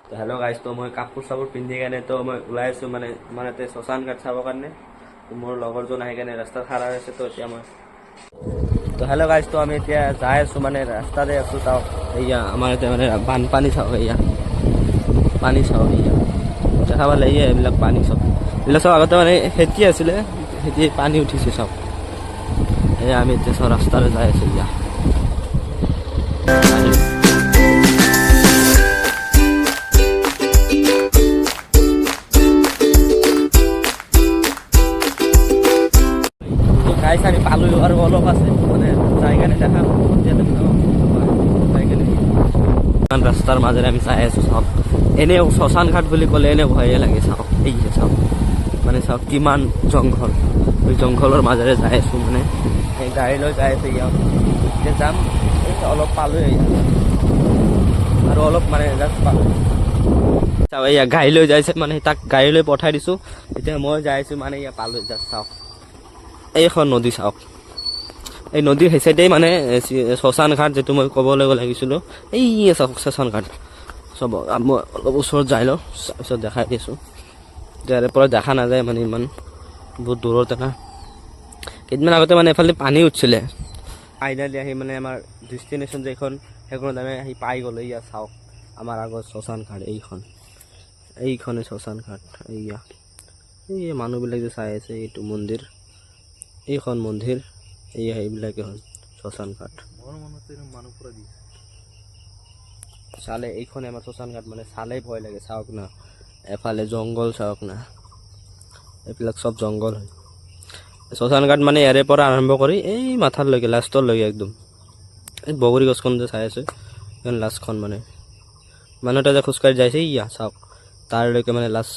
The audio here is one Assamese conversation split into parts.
তো হেল্ল' গাইজ, তো মই কাপোৰ চাপোৰ পিন্ধি কেনে তো মই ওলাই আছোঁ মানে তোমাৰ ইয়াতে শ্মশান ঘাট চাবৰ কাৰণে। তো মোৰ লগৰজন আহি কেনে ৰাস্তাত খাৰা হৈছে। তো এতিয়া মই তো হেল্ল' গাইজ, তো আমি এতিয়া যাই আছোঁ মানে ৰাস্তাতে আছোঁ। চাওক এয়া আমাৰ ইয়াতে মানে বানপানী চাওক, এয়া পানী চাওক, এয়া দেখা পালে এয়া এইবিলাক পানী চাওক। এইবিলাক চাওক আগতে মানে খেতি আছিলে, খেতি পানী উঠিছে চাওক। এয়া আমি এতিয়া চাওক ৰাস্তাৰে যাই আছোঁ এয়া। গাইছ আমি পালোঁ আৰু অলপ আছে মানে যাই কেনে দেখাম। ইমান ৰাস্তাৰ মাজেৰে আমি চাই আছোঁ চাওক। এনেই শ্মশান ঘাট বুলি ক'লে এনে ভয়ে লাগে চাওক। এই চাওক মানে চাওক কিমান জংঘল, ওই জংঘলৰ মাজেৰে যাই আছোঁ মানে এই গাড়ী লৈ যাই আছোঁ। ইয়াত এতিয়া যাম, অলপ পালোঁ আৰু অলপ মানে জাষ্ট পালোঁ। চাওক এয়া গাড়ী লৈ যাইছে মানে তাক গাড়ী লৈ পঠাই দিছোঁ। এতিয়া মই যাই আছোঁ মানে ইয়াত পালোঁ জাষ্ট চাওক। এইখন নদী চাওক, এই নদীৰ সেই চাইডেই মানে শ্মশান ঘাট যিটো মই ক'বলৈ লাগিছিলোঁ। এই চাওক শ্মশান ঘাট চব। মই অলপ ওচৰত যাই লওঁ, তাৰপিছত দেখাই দিছোঁ। ইয়াৰে পৰা দেখা নাযায় মানে ইমান বহুত দূৰত দেখা। কেইদিনমান আগতে মানে এফালে পানী উঠিছিলে, ফাইনেলি আহি মানে আমাৰ ডেষ্টিনেশ্যন যিখন সেইখনত আমি আহি পাই গ'লোঁ। ইয়াত চাওক আমাৰ আগত শ্মশান ঘাট এইখনে শ্মশান ঘাট। এইয়া এই মানুহবিলাক যে চাই আছে, এইটো মন্দিৰ, এইখন মন্দিৰ, এইবিলাকে হ'ল শ্মশান ঘাট। চালে এইখনে আমাৰ শ্মশান ঘাট মানে চালেই ভয় লাগে। চাওক না এফালে জংঘল, চাওক না এইবিলাক চব জংঘল হয়। শ্মশান ঘাট মানে ইয়াৰে পৰা আৰম্ভ কৰি এই মাথাৰলৈকে লাষ্টৰলৈকে একদম এই বগৰী গছখন যে চাই আছে সেইখন লাষ্টখন মানে মানুহ এটা যে খোজকাঢ়ি যাইছে ইয়া চাওক তাৰলৈকে মানে লাষ্ট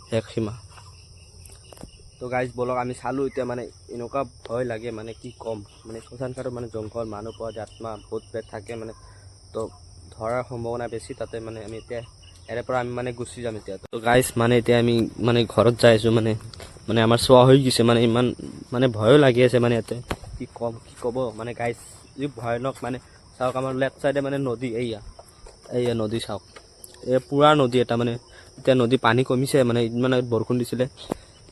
শেষ সীমা। তো গাইজ বলক আমি চালোঁ এতিয়া মানে এনেকুৱা ভয় লাগে মানে কি ক'ম। মানে শ্মশান ঘাটত মানে জংঘল, মানুহ পোৱা যে আত্মা ভূত প্ৰেত থাকে মানে, তো ধৰাৰ সম্ভাৱনা বেছি তাতে। মানে আমি এতিয়া ইয়াৰে পৰা আমি মানে গুচি যাম এতিয়া। তো গাইজ মানে এতিয়া আমি মানে ঘৰত যাই আছোঁ মানে আমাৰ চোৱা হৈ গৈছে মানে ইমান মানে ভয়ো লাগি আছে মানে ইয়াতে কি ক'ব মানে গাইজ যি ভয়ানক মানে। চাওক আমাৰ লেফ্ট চাইডে মানে নদী, এইয়া নদী চাওক, এই পুৰা নদী এটা মানে। এতিয়া নদী পানী কমিছে মানে ইমান বৰষুণ দিছিলে।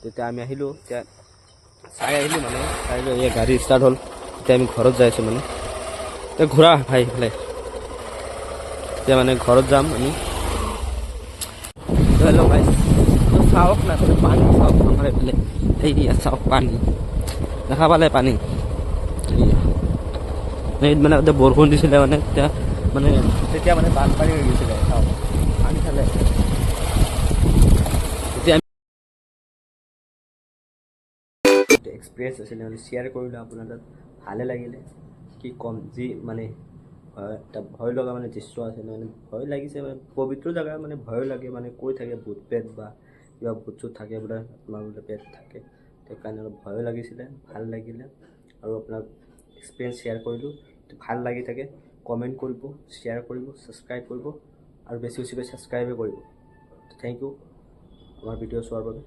তেতিয়া আমি আহিলোঁ, এতিয়া চাই আহিলোঁ মানে চাই লৈ এই গাড়ী ষ্টাৰ্ট হ'ল। এতিয়া আমি ঘৰত যাই আছোঁ মানে এতিয়া ঘূৰা ভাই এইফালে। এতিয়া মানে ঘৰত যাম আমি। হেল্ল' ভাই, চাওক না পানী চাওক আমাৰ এইফালে। এইয়া চাওক পানী দেখা পালে পানী। মানে বৰষুণ দিছিলে মানে তেতিয়া মানে বানপানী হৈ গৈছিলে। চাওক পানী খালে এতিয়া এক্সপিৰিয়েঞ্চ আছিলে মানে শ্বেয়াৰ কৰিলোঁ আপোনাৰ তাত, ভালে লাগিলে। কি ক'ম, যি মানে এটা ভয় লগা মানে দৃশ্য আছে মানে ভয় লাগিছে মানে পবিত্ৰ জেগা মানে ভয় লাগে মানে কৈ থাকে ভূত প্ৰেত বা কিবা ভূত চুত থাকে বোলে, আপোনাৰ বোলে পেট থাকে। সেইকাৰণে অলপ ভয়ো লাগিছিলে, ভাল লাগিলে আৰু আপোনাক এক্সপিৰিয়েঞ্চ শ্বেয়াৰ কৰিলোঁ। ভাল লাগি থাকে কমেণ্ট কৰিব, শ্বেয়াৰ কৰিব, ছাবস্ক্ৰাইব কৰিব আৰু বেছি বেছিকৈ ছাবস্ক্ৰাইবে কৰিব। থেংক ইউ আমাৰ ভিডিঅ' চোৱাৰ বাবে।